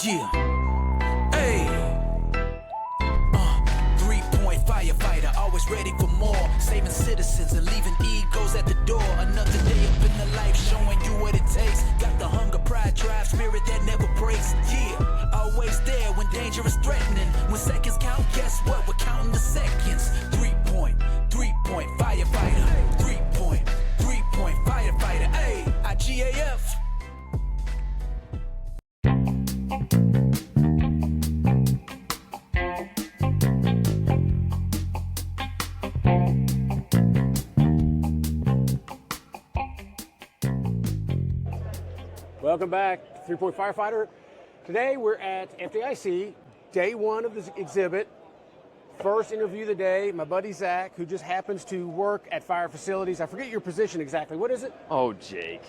Yeah. Hey. 3-point firefighter, always ready for more. Saving citizens and leaving egos at the door. Another day up in the life, showing you what it takes. Got the hunger, pride, drive, spirit that never breaks. Yeah. Always there when danger is threatening. When seconds count, guess what? We're counting the seconds. 3-point firefighter. 3-point firefighter. Hey, IGAF. Welcome back to 3-Point Firefighter. Today we're at Fdic, day one of this exhibit. First interview of the day, my buddy Zach, who just happens to work at Fire Facilities. I forget your position exactly. What is it? Oh, Jake.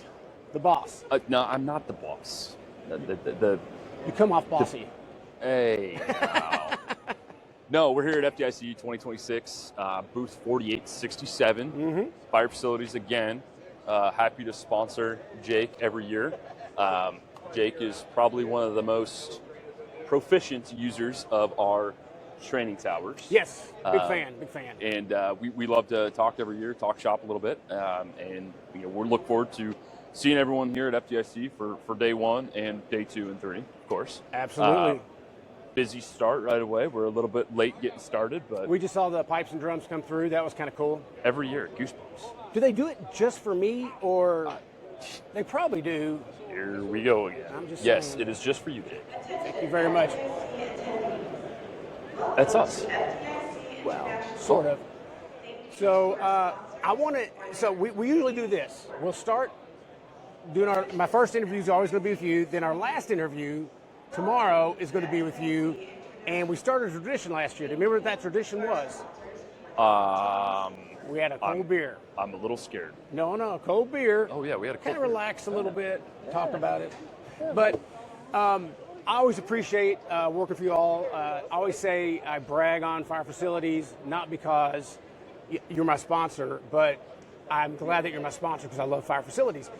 The boss. No, I'm not the boss. You come off bossy. Hey. Wow. No, we're here at Fdic 2026, booth 4867. Fire Facilities again. Happy to sponsor Jake every year. Jake is probably one of the most proficient users of our training towers. Yes, big fan. And we love to talk every year, talk shop a little bit, and we look forward to seeing everyone here at Fdic for day one and day 2 and 3, of course. Absolutely. Busy start right away. We're a little bit late getting started, but we just saw the pipes and drums come through. That was kind of cool. Every year, goosebumps. Do they do it just for me, or they probably do? Here we go again. I'm just yes, saying. it is just for you, Dave. Thank you very much. That's us. Well, sort of. So I want to. So we usually do this. We'll start doing my first interview is always going to be with you. Then our last interview tomorrow is going to be with you. And we started a tradition last year. Do you remember what that tradition was? We had a cold beer. I'm a little scared. No, cold beer. Oh yeah, we had a cold kind of beer. relax a little bit, talk about it. But I always appreciate working for you all. I always say I brag on Fire Facilities, not because you're my sponsor, but I'm glad that you're my sponsor because I love Fire Facilities.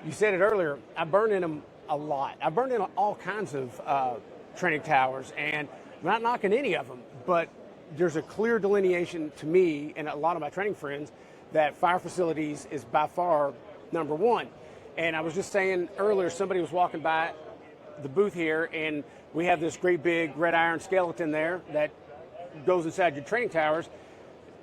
You said it earlier, I burn in them a lot. I burned in all kinds of training towers, and I'm not knocking any of them, but there's a clear delineation to me and a lot of my training friends that Fire Facilities is by far number one. And I was just saying earlier, somebody was walking by the booth here, and we have this great big red iron skeleton there that goes inside your training towers.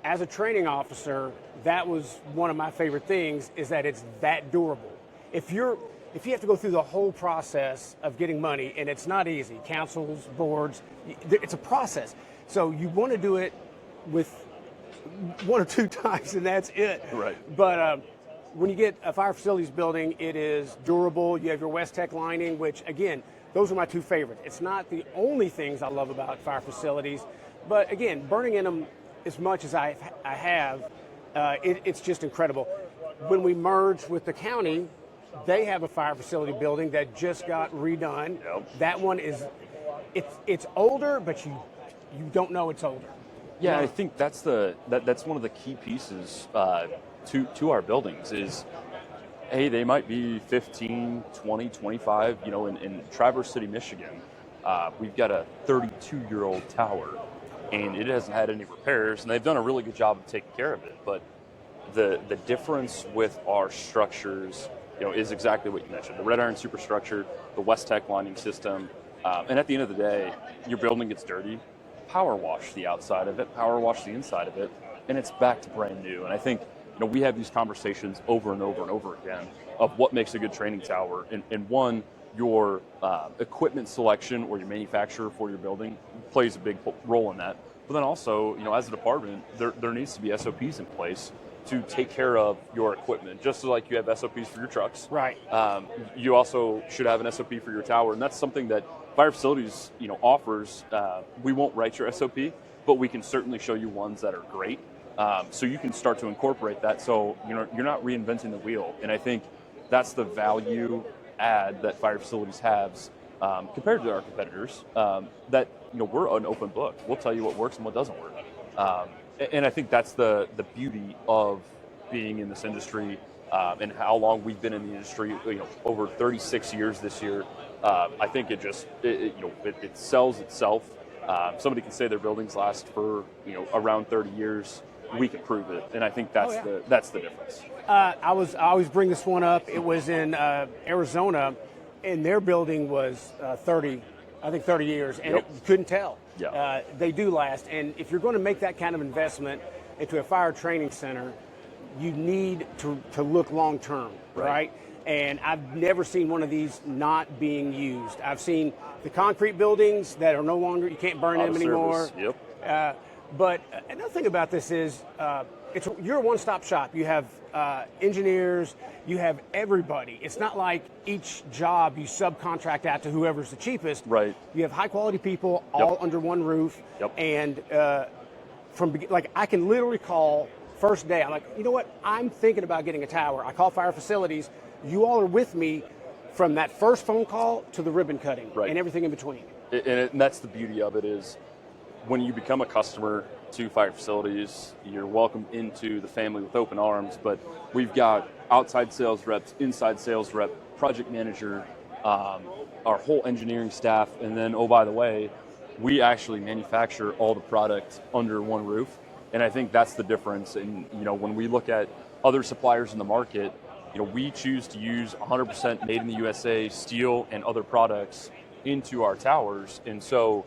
As a training officer, that was one of my favorite things, is that it's that durable. If you have to go through the whole process of getting money, and it's not easy, councils, boards, it's a process. So you want to do it with 1 or 2 times, and that's it. Right. But when you get a Fire Facilities building, it is durable. You have your West-Tech lining, which, again, those are my 2 favorites. It's not the only things I love about Fire Facilities, but, again, burning in them as much as I have, it's just incredible. When we merged with the county, they have a Fire Facility building that just got redone. Yep. That one is, it's older, but you don't know it's older. Yeah, I think that's one of the key pieces to our buildings is, hey, they might be 15, 20, 25. In Traverse City, Michigan, we've got a 32-year-old tower, and it hasn't had any repairs, and they've done a really good job of taking care of it. But the difference with our structures, is exactly what you mentioned: the red iron superstructure, the West-Tech lining system, and at the end of the day, your building gets dirty. Power wash the outside of it, power wash the inside of it, and it's back to brand new. And I think we have these conversations over and over and over again of what makes a good training tower. And one, your equipment selection or your manufacturer for your building plays a big role in that. But then also, as a department, there needs to be SOPs in place to take care of your equipment, just like you have SOPs for your trucks. Right. You also should have an SOP for your tower, and that's something that Fire Facilities, offers. We won't write your SOP, but we can certainly show you ones that are great, so you can start to incorporate that. So you're not reinventing the wheel, and I think that's the value add that Fire Facilities has compared to our competitors. That we're an open book. We'll tell you what works and what doesn't work, and I think that's the beauty of being in this industry and how long we've been in the industry, over 36 years this year, I think it sells itself. Somebody can say their buildings last for around 30 years. We can prove it, and I think that's the difference. I always bring this one up. It was in Arizona, and their building was 30 years, and you couldn't tell. Yeah. They do last, and if you're going to make that kind of investment into a fire training center, you need to look long term, right? And I've never seen one of these not being used. I've seen the concrete buildings that are no longer, you can't burn them anymore. Yep. But another thing about this is you're a one-stop shop. You have engineers, you have everybody. It's not like each job you subcontract out to whoever's the cheapest. Right. You have high-quality people all under one roof. Yep. And I can literally call first day. I'm like, you know what? I'm thinking about getting a tower. I call Fire Facilities. You all are with me from that first phone call to the ribbon cutting and everything in between. And that's the beauty of it is when you become a customer to Fire Facilities, you're welcomed into the family with open arms. But we've got outside sales reps, inside sales rep, project manager, our whole engineering staff, and then, oh, by the way, we actually manufacture all the product under one roof. And I think that's the difference. And when we look at other suppliers in the market, we choose to use 100% made in the USA steel and other products into our towers. And so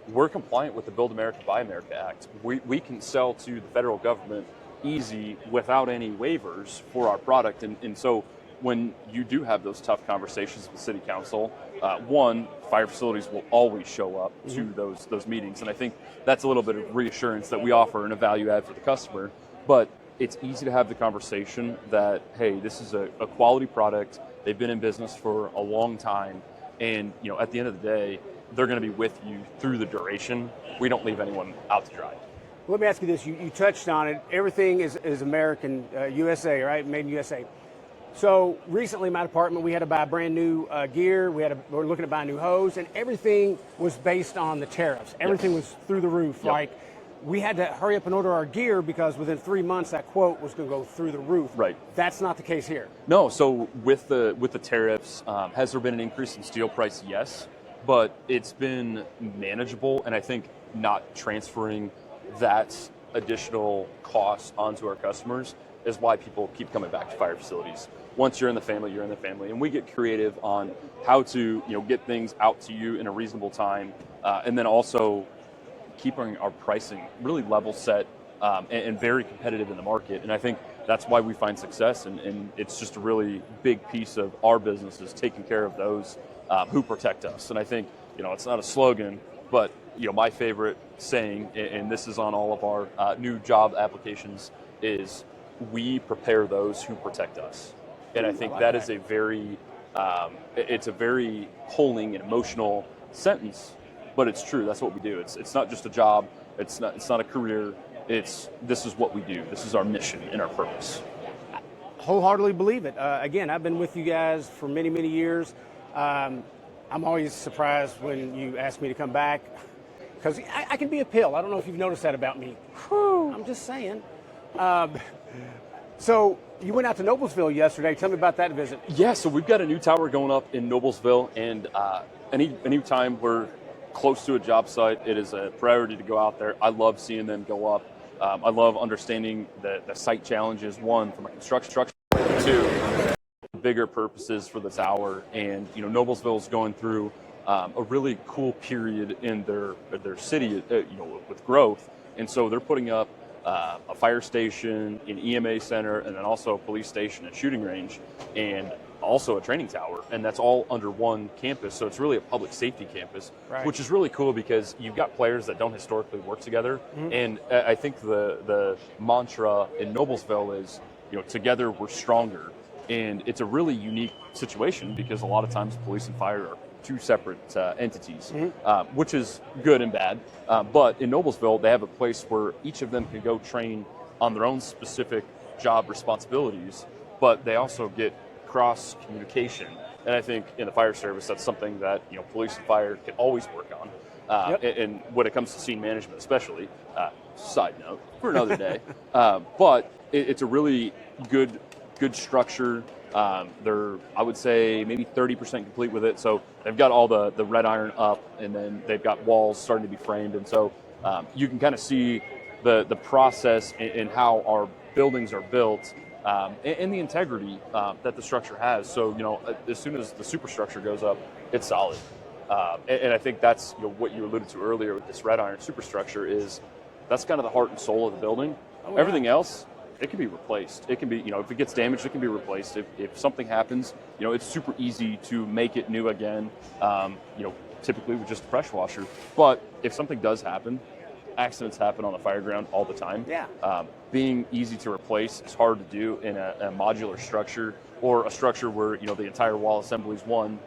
we're compliant with the Build America, Buy America Act. We can sell to the federal government easy without any waivers for our product. And so when you do have those tough conversations with City Council, one, Fire Facilities will always show up to those meetings. And I think that's a little bit of reassurance that we offer and a value add for the customer. But it's easy to have the conversation that, hey, this is a quality product. They've been in business for a long time. And, at the end of the day, they're going to be with you through the duration. We don't leave anyone out to dry. Let me ask you this. You touched on it. Everything is American, USA, right? Made in USA. So recently in my department, we had to buy brand new gear. We're looking to buy a new hose, and everything was based on the tariffs. Everything was through the roof. Yep. Like, we had to hurry up and order our gear because within 3 months that quote was going to go through the roof. Right. That's not the case here. No. So with the tariffs, has there been an increase in steel price? Yes, but it's been manageable, and I think not transferring that additional cost onto our customers is why people keep coming back to Fire Facilities. Once you're in the family, you're in the family, and we get creative on how to get things out to you in a reasonable time, and then also keeping our pricing really level set and very competitive in the market. And I think that's why we find success, and it's just a really big piece of our business is taking care of those who protect us. And I think it's not a slogan, but my favorite saying, and this is on all of our new job applications, is we prepare those who protect us. And I think that is a very it's a very pulling and emotional sentence, but it's true. That's what we do. It's not just a job. It's not a career. This is what we do. This is our mission and our purpose. Wholeheartedly believe it. Again, I've been with you guys for many, many years. I'm always surprised when you ask me to come back because I can be a pill. I don't know if you've noticed that about me. I'm just saying. So you went out to Noblesville yesterday. Tell me about that visit. Yeah, so we've got a new tower going up in Noblesville, and any time we're close to a job site, it is a priority to go out there. I love seeing them go up. I love understanding the site challenges, one, from a construction structure, two, bigger purposes for the tower. And Noblesville is going through a really cool period in their city, with growth, and so they're putting up a fire station, an EMA center, and then also a police station and shooting range, and also a training tower, and that's all under one campus. So it's really a public safety campus, which is really cool because you've got players that don't historically work together. And I think the mantra in Noblesville is, together we're stronger. And it's a really unique situation because a lot of times police and fire are two separate entities, which is good and bad. But in Noblesville, they have a place where each of them can go train on their own specific job responsibilities, but they also get cross communication. And I think in the fire service, that's something that police and fire can always work on. And when it comes to scene management, especially, side note for another day. But it's a really good good structure. They're, I would say, maybe 30% complete with it. So they've got all the red iron up, and then they've got walls starting to be framed. And so you can kind of see the process in how our buildings are built, and the integrity that the structure has. So, as soon as the superstructure goes up, it's solid. And I think that's what you alluded to earlier with this red iron superstructure is that's kind of the heart and soul of the building. Oh, yeah. Everything else, it can be replaced. It can be, if it gets damaged, it can be replaced. If something happens, it's super easy to make it new again, typically with just a pressure washer. But if something does happen, accidents happen on the fire ground all the time. Yeah. Being easy to replace is hard to do in a modular structure or a structure where, the entire wall assembly is one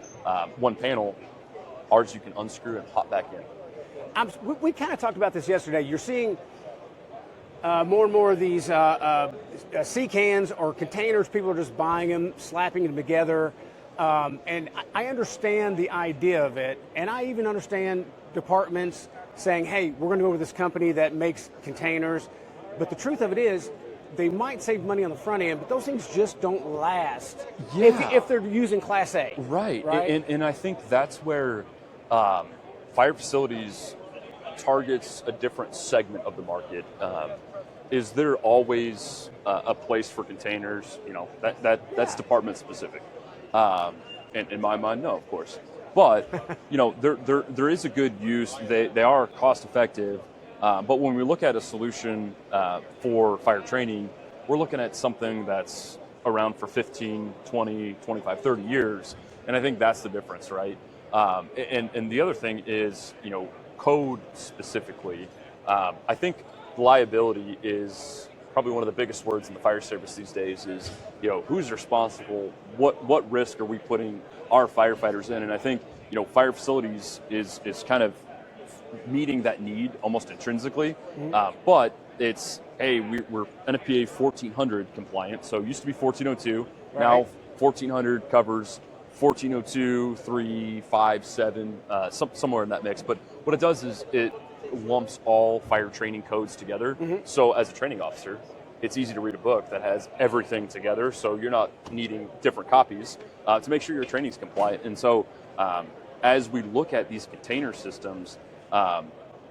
panel. Ours you can unscrew and pop back in. We kind of talked about this yesterday. You're seeing more and more of these sea cans or containers. People are just buying them, slapping them together. And I understand the idea of it. And I even understand departments saying, hey, we're going to go with this company that makes containers. But the truth of it is, they might save money on the front end, but those things just don't last if they're using Class A. Right? And I think that's where Fire Facilities targets a different segment of the market. Is there always a place for containers? That's department specific. And in my mind, no, of course. But there is a good use. They are cost effective. But when we look at a solution for fire training, we're looking at something that's around for 15, 20, 25, 30 years. And I think that's the difference, right? And the other thing is, code specifically. I think liability is probably one of the biggest words in the fire service these days is, who's responsible? What risk are we putting our firefighters in? And I think, Fire Facilities is kind of meeting that need almost intrinsically. But it's, hey, we're NFPA 1400 compliant. So it used to be 1402. Right. Now 1400 covers 1402, 3, 5, 7, somewhere in that mix. But what it does is it lumps all fire training codes together. So as a training officer, it's easy to read a book that has everything together. So you're not needing different copies to make sure your training is compliant. And so as we look at these container systems,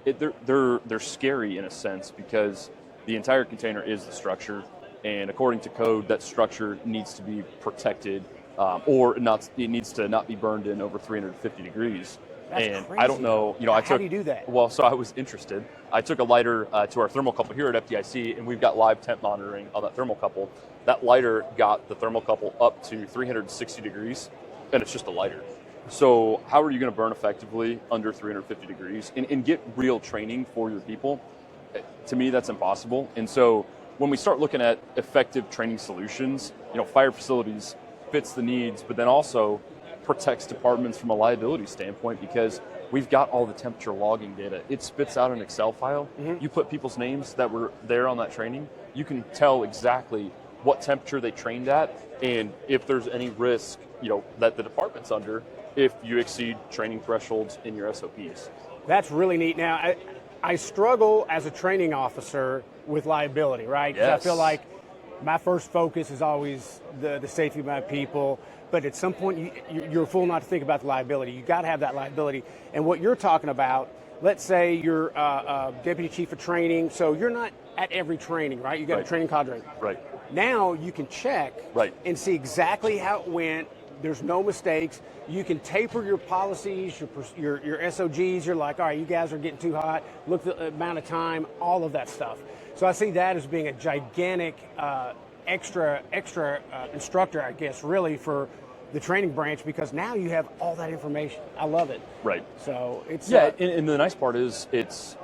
they're scary in a sense because the entire container is the structure. And according to code, that structure needs to be protected or it needs to not be burned in over 350 degrees. That's and crazy. I don't know, how do you do that? Well, so I was interested. I took a lighter to our thermocouple here at FDIC, and we've got live temp monitoring on that thermocouple. That lighter got the thermocouple up to 360 degrees, and it's just a lighter. So how are you going to burn effectively under 350 degrees and get real training for your people? To me, that's impossible. And so when we start looking at effective training solutions, Fire Facilities fits the needs, but then also protects departments from a liability standpoint because we've got all the temperature logging data. It spits out an Excel file. You put people's names that were there on that training. You can tell exactly what temperature they trained at and if there's any risk, that the department's under if you exceed training thresholds in your SOPs. That's really neat. Now, I struggle as a training officer with liability, right? Because I feel like my first focus is always the safety of my people. But at some point, you're a fool not to think about the liability. You got to have that liability. And what you're talking about, let's say you're deputy chief of training, so you're not at every training, right? You got a training cadre. Right. Now you can check and see exactly how it went. There's no mistakes. You can taper your policies, your SOGs. You're like, all right, you guys are getting too hot. Look at the amount of time, all of that stuff. So I see that as being a gigantic extra instructor, I guess, really for the training branch because now you have all that information. I love it. Right. So it's and the nice part is it's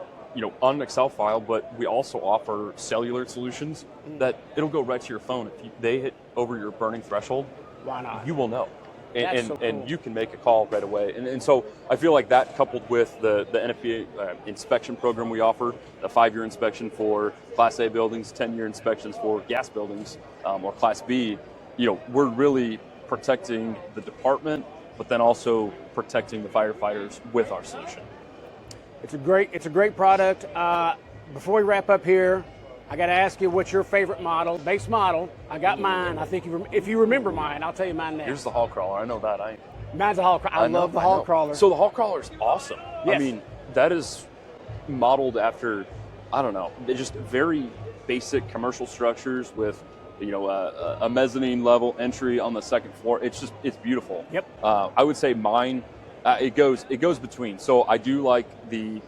on an Excel file, but we also offer cellular solutions that it'll go right to your phone. If they hit over your burning threshold, why not? You will know. And so cool. And you can make a call right away. And so I feel like that coupled with the NFPA inspection program we offer, the 5-year inspection for Class A buildings, 10-year inspections for gas buildings or Class B, we're really protecting the department, but then also protecting the firefighters with our solution. It's a great product. Before we wrap up here, I got to ask you, what's your favorite model, base model? I got mine. I think if you remember mine, I'll tell you mine next. Here's the hall crawler. I know that. Mine's a hall crawler. I love the hall crawler. So the hall crawler is awesome. Yes. I mean, that is modeled after, I don't know, they're just very basic commercial structures with, a mezzanine level entry on the second floor. It's beautiful. Yep. I would say mine, it goes between. So I do like the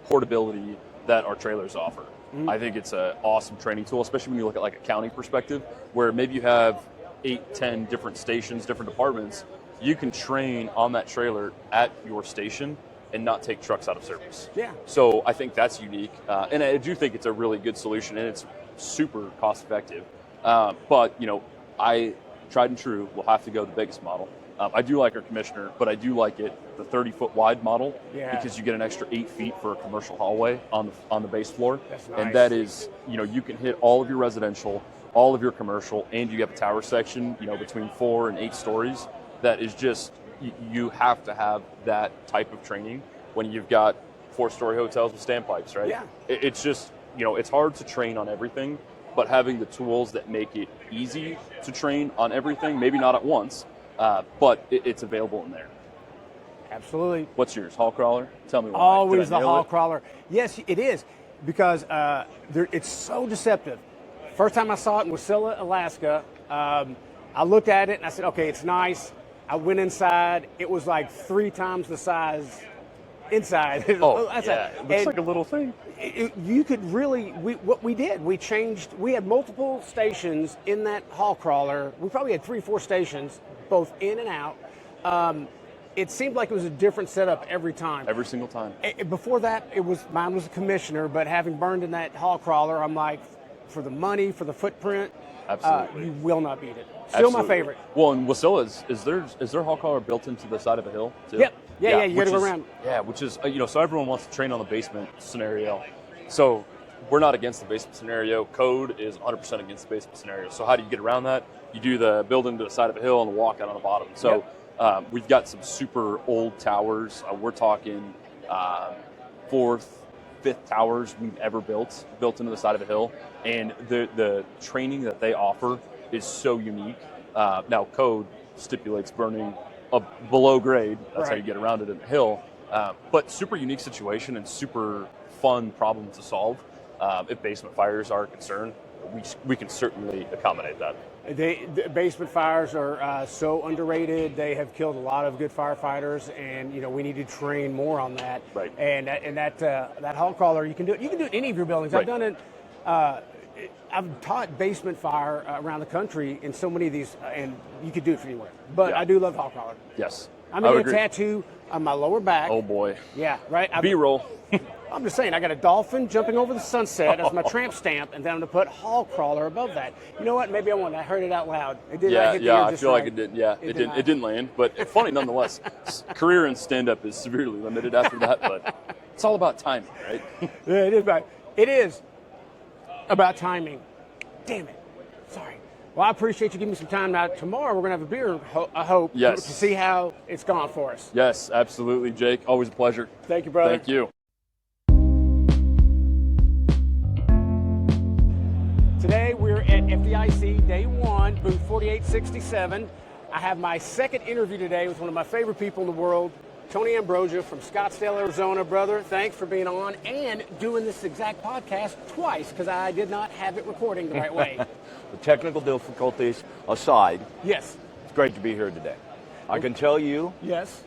portability that our trailers offer. Mm-hmm. I think it's an awesome training tool, especially when you look at like a county perspective, where maybe you have 8, 10 different stations, different departments. You can train on that trailer at your station and not take trucks out of service. Yeah. So I think that's unique, and I do think it's a really good solution, and it's super cost effective. But I tried and true will have to go the biggest model. I do like our Commissioner, but I do like it the 30-foot wide model because you get an extra 8 feet for a commercial hallway on the base floor. That's nice. And that is, you can hit all of your residential, all of your commercial, and you have a tower section, between 4 and 8 stories. That is just, you have to have that type of training when you've got 4-story hotels with standpipes, right? Yeah. It's just, it's hard to train on everything, but having the tools that make it easy to train on everything, maybe not at once, but it's available in there. Absolutely. What's yours? Hall crawler? Tell me why. Always the hall crawler. Yes, it is, because it's so deceptive. First time I saw it in Wasilla, Alaska, I looked at it and I said, okay, it's nice. I went inside. It was like 3 times the size inside. Oh, yeah. It looks like a little thing. You could really, what we did, we had multiple stations in that hall crawler. We probably had 3 or 4 stations, both in and out. It seemed like it was a different setup every time. Every single time. Before that, mine was a Commissioner, but having burned in that hall crawler, I'm like, for the money, for the footprint, absolutely, you will not beat it. Still my favorite. Well, in Wasilla, is there hall crawler built into the side of a hill too? Yep. Yeah, you got to go around. Yeah, which is, so everyone wants to train on the basement scenario. So we're not against the basement scenario. Code is 100% against the basement scenario. So how do you get around that? You do the building to the side of a hill and walk out on the bottom. So we've got some super old towers. We're talking 4th, 5th towers we've ever built into the side of a hill. And the training that they offer is so unique. Now, code stipulates burning below grade. That's how you get around it in the hill. But super unique situation and super fun problem to solve. If basement fires are a concern, we can certainly accommodate that. The basement fires are so underrated. They have killed a lot of good firefighters, and we need to train more on that. Right. And that hall crawler, you can do it. You can do it in any of your buildings. Right. I've done it. I've taught basement fire around the country in so many of these, and you could do it for anywhere. But I do love hall crawler. Yes. I'm getting a tattoo on my lower back. Oh boy. Yeah. Right. B-roll. I'm just saying, I got a dolphin jumping over the sunset as my tramp stamp, and then I'm going to put hall crawler above that. You know what? Maybe I won't. I heard it out loud. It did not hit the ear I just feel right. like it didn't. Yeah, it didn't land. But funny nonetheless. Career in stand-up is severely limited after that, but it's all about timing, right? Yeah, it is about timing. Damn it. Sorry. Well, I appreciate you giving me some time. Now, tomorrow we're going to have a beer, I hope, to see how it's gone for us. Yes, absolutely, Jake. Always a pleasure. Thank you, brother. Thank you. Today we're at Fdic Day 1, booth 4867. I have my second interview today with one of my favorite people in the world, Tony Ambrosia from Scottsdale, Arizona. Brother, thanks for being on and doing this exact podcast twice, because I did not have it recording the right way. The technical difficulties aside, Yes. it's great to be here today. I can tell you, Yes.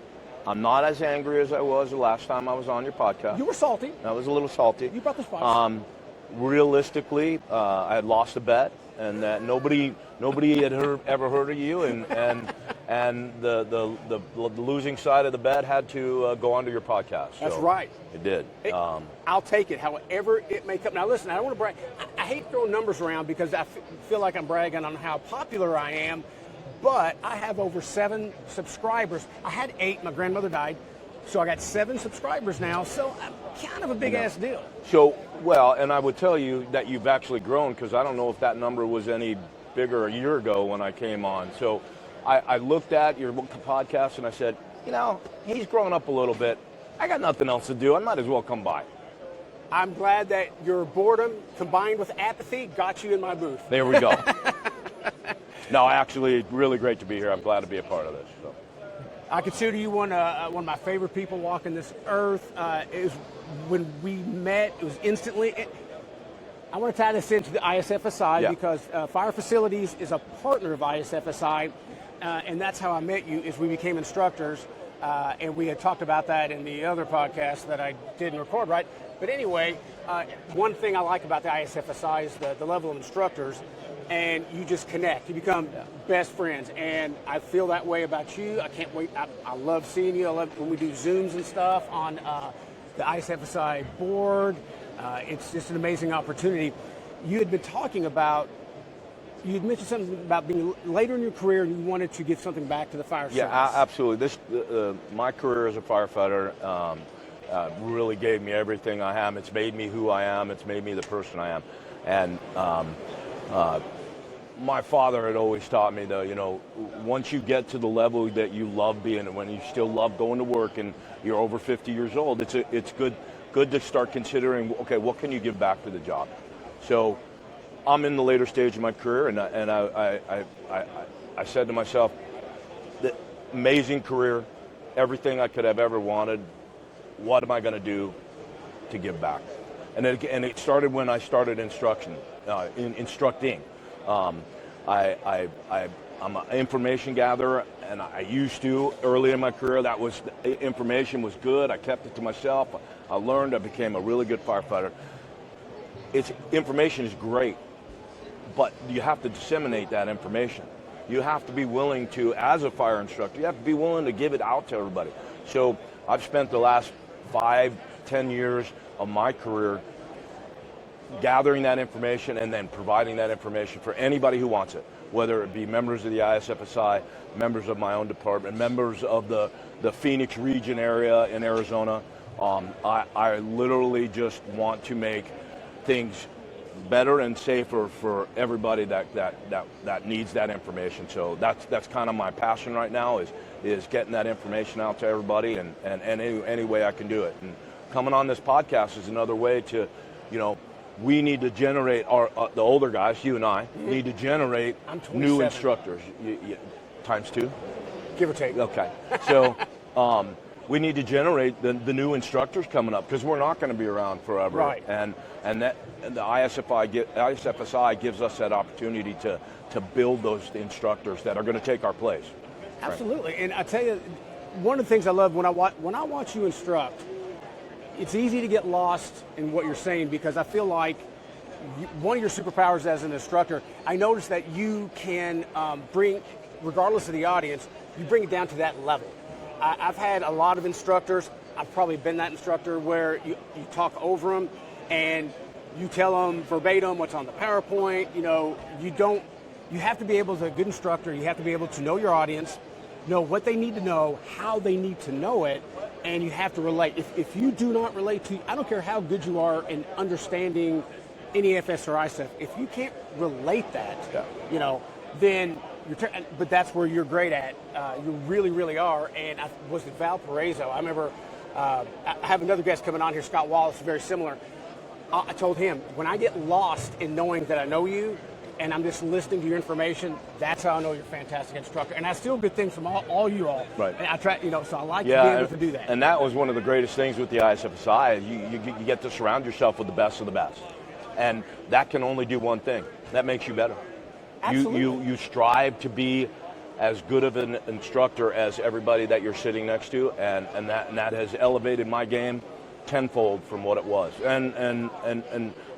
I'm not as angry as I was the last time I was on your podcast. You were salty. I was a little salty. You brought the spice. Realistically, I had lost a bet, and that nobody had ever heard of you, and the losing side of the bet had to go onto your podcast. That's so right. It did. I'll take it, however it may come. Now, listen, I don't want to brag. I hate throwing numbers around because I feel like I'm bragging on how popular I am, but I have over 7 subscribers. I had 8. My grandmother died. So I got 7 subscribers now, so I'm kind of a big-ass deal. So, well, and I would tell you that you've actually grown, because I don't know if that number was any bigger a year ago when I came on. So I looked at your podcast and I said, he's grown up a little bit. I got nothing else to do. I might as well come by. I'm glad that your boredom combined with apathy got you in my booth. There we go. No, actually, really great to be here. I'm glad to be a part of this. So. I consider you one of my favorite people walking this earth. It was when we met. It was instantly. I want to tie this into the ISFSI because Fire Facilities is a partner of ISFSI, and that's how I met you. Is we became instructors, and we had talked about that in the other podcast that I didn't record, right? But anyway, one thing I like about the ISFSI is the level of instructors. And you just connect. You become best friends. And I feel that way about you. I can't wait. I love seeing you. I love when we do Zooms and stuff on the ISFSI board. It's just an amazing opportunity. You had been talking about, you had mentioned something about being later in your career and you wanted to give something back to the fire service. Yeah, absolutely. My career as a firefighter really gave me everything I am. It's made me who I am. It's made me the person I am. And my father had always taught me that, once you get to the level that you love being, when you still love going to work and you're over 50 years old, it's good to start considering, okay, what can you give back to the job? So I'm in the later stage of my career, and I said to myself, the amazing career, everything I could have ever wanted, what am I going to do to give back? And it started when I started instructing. I'm an information gatherer, and I used to early in my career. Information was good. I kept it to myself. I learned. I became a really good firefighter. Information is great, but you have to disseminate that information. You have to be willing to, as a fire instructor, you have to be willing to give it out to everybody. So I've spent the last 5-10 years of my career gathering that information and then providing that information for anybody who wants it, whether it be members of the ISFSI, members of my own department, members of the Phoenix region area in Arizona. I literally just want to make things better and safer for everybody that needs that information. So that's kind of my passion right now is getting that information out to everybody and any way I can do it. And coming on this podcast is another way to, we need to generate the older guys, you and I, need to generate new instructors. Times 2? Give or take. Okay. So we need to generate the new instructors coming up because we're not going to be around forever. Right. And the ISFSI gives us that opportunity to build those instructors that are going to take our place. Absolutely. Right. And I tell you, one of the things I love when I watch you instruct, it's easy to get lost in what you're saying because I feel like one of your superpowers as an instructor, I noticed that you can bring, regardless of the audience, you bring it down to that level. I've had a lot of instructors, I've probably been that instructor where you talk over them and you tell them verbatim what's on the PowerPoint. You have to be able to, as a good instructor, you have to be able to know your audience, know what they need to know, how they need to know it, and you have to relate. If you do not relate to, I don't care how good you are in understanding NEFS or ISF, if you can't relate that, then but that's where you're great at. You really, really are. And I was at Valparaiso. I remember I have another guest coming on here, Scott Wallace, very similar. I told him, when I get lost in knowing that I know you, and I'm just listening to your information, that's how I know you're a fantastic instructor. And I steal good things from all you all. Right. And I try, so I like to be able to do that. And that was one of the greatest things with the ISFSI. You get to surround yourself with the best of the best. And that can only do one thing. That makes you better. Absolutely. You strive to be as good of an instructor as everybody that you're sitting next to, and that has elevated my game tenfold from what it was. And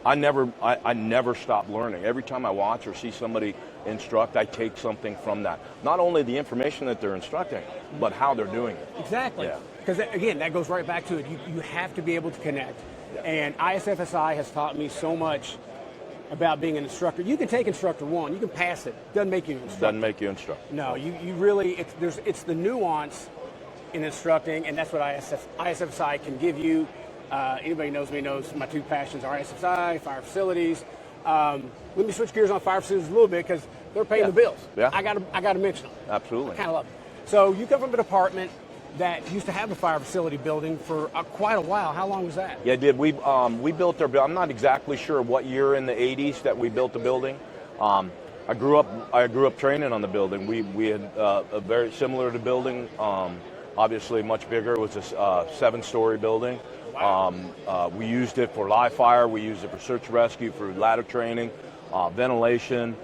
I never stop learning. Every time I watch or see somebody instruct, I take something from that. Not only the information that they're instructing, but how they're doing it. Exactly. Because again, that goes right back to it. You have to be able to connect. Yeah. And ISFSI has taught me so much about being an instructor. You can take instructor 1, you can pass it. Doesn't make you an instructor. Doesn't make you instructor. No, you really, it's the nuance in instructing, and that's what ISFSI can give you. Anybody knows me knows my two passions are ISFSI, fire facilities. Let me switch gears on fire facilities a little bit because they're paying the bills. Yeah. I got to mention them. Absolutely. I kind of love them. So you come from a department that used to have a fire facility building for quite a while. How long was that? Yeah, it did. We built our. I'm not exactly sure what year in the '80s that we built the building. I grew up training on the building. We had a very similar to building. Obviously, much bigger. It was a 7-story building. We used it for live fire. We used it for search and rescue, for ladder training, ventilation.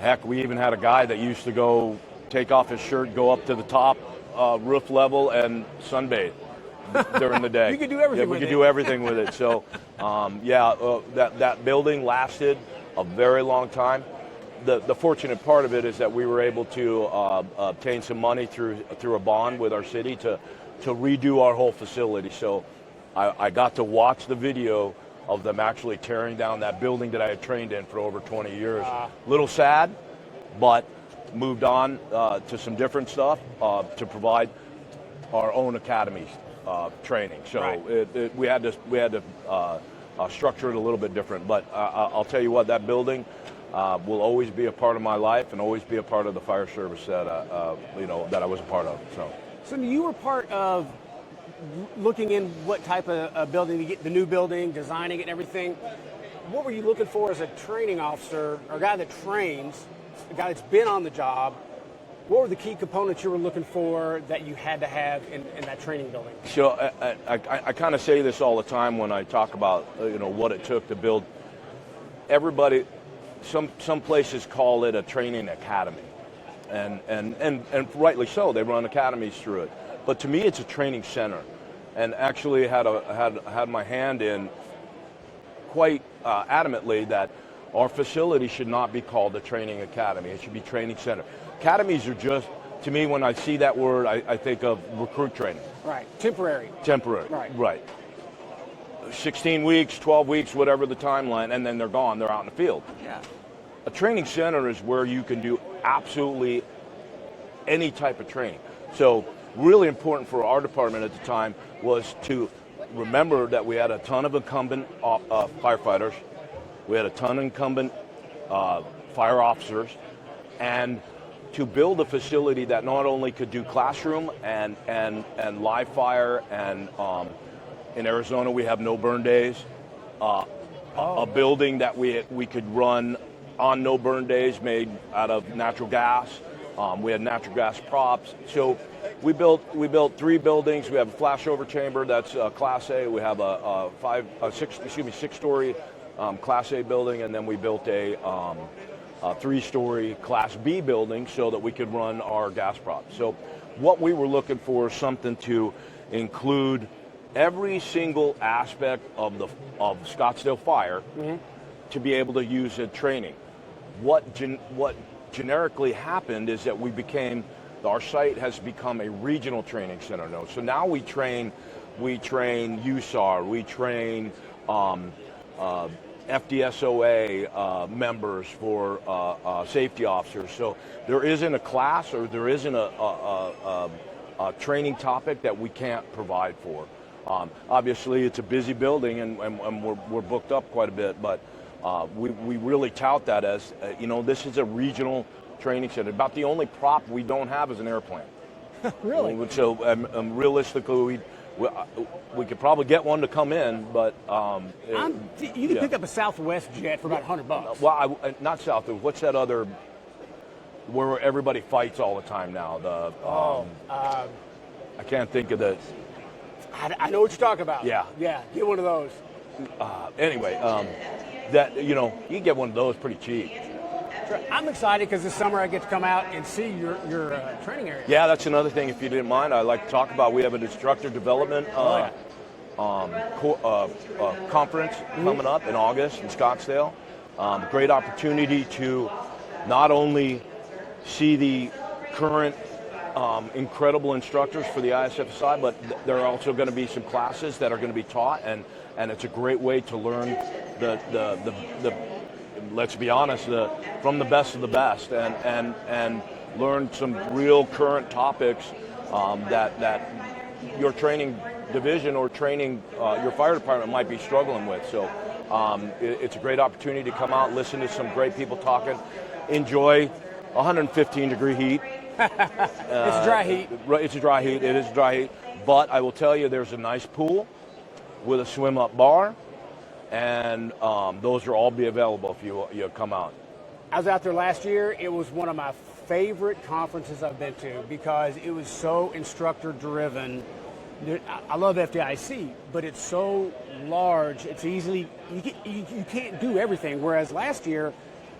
Heck, we even had a guy that used to go take off his shirt, go up to the top roof level, and sunbathe during the day. You could do everything. Yeah, we could do everything with it. So, that building lasted a very long time. The fortunate part of it is that we were able to obtain some money through a bond with our city to redo our whole facility. So I got to watch the video of them actually tearing down that building that I had trained in for over 20 years. Little sad, but moved on to some different stuff to provide our own academies training. So right. We had to structure it a little bit different. But I'll tell you what, that building will always be a part of my life and always be a part of the fire service that that I was a part of. So you were part of looking in what type of building to get the new building, designing it and everything. What were you looking for as a training officer or a guy that trains, a guy that's been on the job? What were the key components you were looking for that you had to have in that training building? So I kind of say this all the time when I talk about what it took to build. Everybody, some places call it a training academy, and rightly so. They run academies through it. But to me, it's a training center, and actually had my hand in quite adamantly that our facility should not be called a training academy. It should be training center. Academies are just, to me, when I see that word, I think of recruit training. Right. Temporary. Right. 16 weeks, 12 weeks, whatever the timeline, and then they're gone. They're out in the field. Yeah. A training center is where you can do absolutely any type of training. So really important for our department at the time was to remember that we had a ton of incumbent firefighters. We had a ton of incumbent fire officers, and to build a facility that not only could do classroom and live fire, and in Arizona we have no burn days, a building that we could run on no burn days made out of natural gas. We had natural gas props. So we built 3 buildings. We have a flashover chamber that's Class A. We have a 6-story Class A building, and then we built a 3-story Class B building so that we could run our gas props. So what we were looking for is something to include every single aspect of Scottsdale Fire to be able to use in training. What generically happened is that our site has become a regional training center now. So now we train USAR, we train FDSOA members for safety officers. So there isn't a class or there isn't a training topic that we can't provide for. Obviously, it's a busy building and we're booked up quite a bit, but we really tout that as, this is a regional training center. About the only prop we don't have is an airplane. Really? So realistically, we could probably get one to come in, but you can pick up a Southwest jet for about $100. Well, not Southwest. What's that other where everybody fights all the time now? I can't think of the. I know what you're talking about. Yeah. Get one of those. Anyway, that you can get one of those pretty cheap. Sure. I'm excited because this summer I get to come out and see your training area. Yeah, that's another thing. If you didn't mind, I'd like to talk about. We have an instructor development conference coming up in August in Scottsdale. Great opportunity to not only see the current incredible instructors for the ISFSI, but there are also going to be some classes that are going to be taught, and it's a great way to learn the let's be honest, from the best of the best, and learn some real current topics that your training division or training your fire department might be struggling with. So it's a great opportunity to come out, listen to some great people talking, enjoy 115-degree heat It's dry heat. It's a dry heat. It is dry heat. But I will tell you, there's a nice pool with a swim-up bar, and those will all be available if you come out. I was out there last year. It was one of my favorite conferences I've been to because it was so instructor-driven. I love FDIC, but it's so large. It's easily you can't do everything. Whereas last year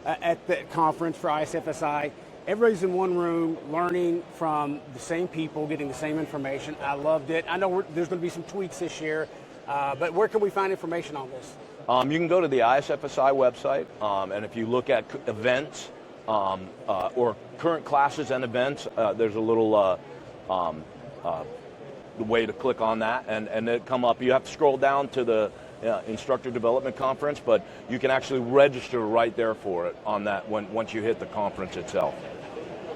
at the conference for ISFSI, everybody's in one room learning from the same people, getting the same information. I loved it. I know there's going to be some tweaks this year, but where can we find information on this? You can go to the ISFSI website, and if you look at events or current classes and events, there's a little way to click on that, and it come up. You have to scroll down to the instructor development conference, but you can actually register right there for it on that once you hit the conference itself.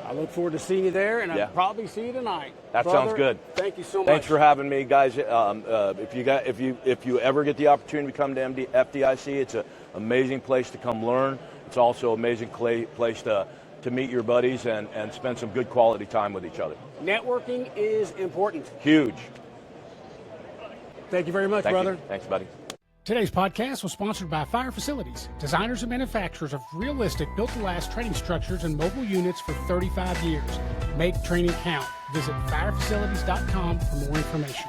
I look forward to seeing you there, and I'll probably see you tonight. That Brother, sounds good. Thank you so much. Thanks for having me, guys. If you ever get the opportunity to come to FDIC, it's an amazing place to come learn. It's also an amazing place to meet your buddies and spend some good quality time with each other. Networking is important. Huge. Thank you very much, brother. Thanks, buddy. Today's podcast was sponsored by Fire Facilities, designers and manufacturers of realistic, built-to-last training structures and mobile units for 35 years. Make training count. Visit firefacilities.com for more information.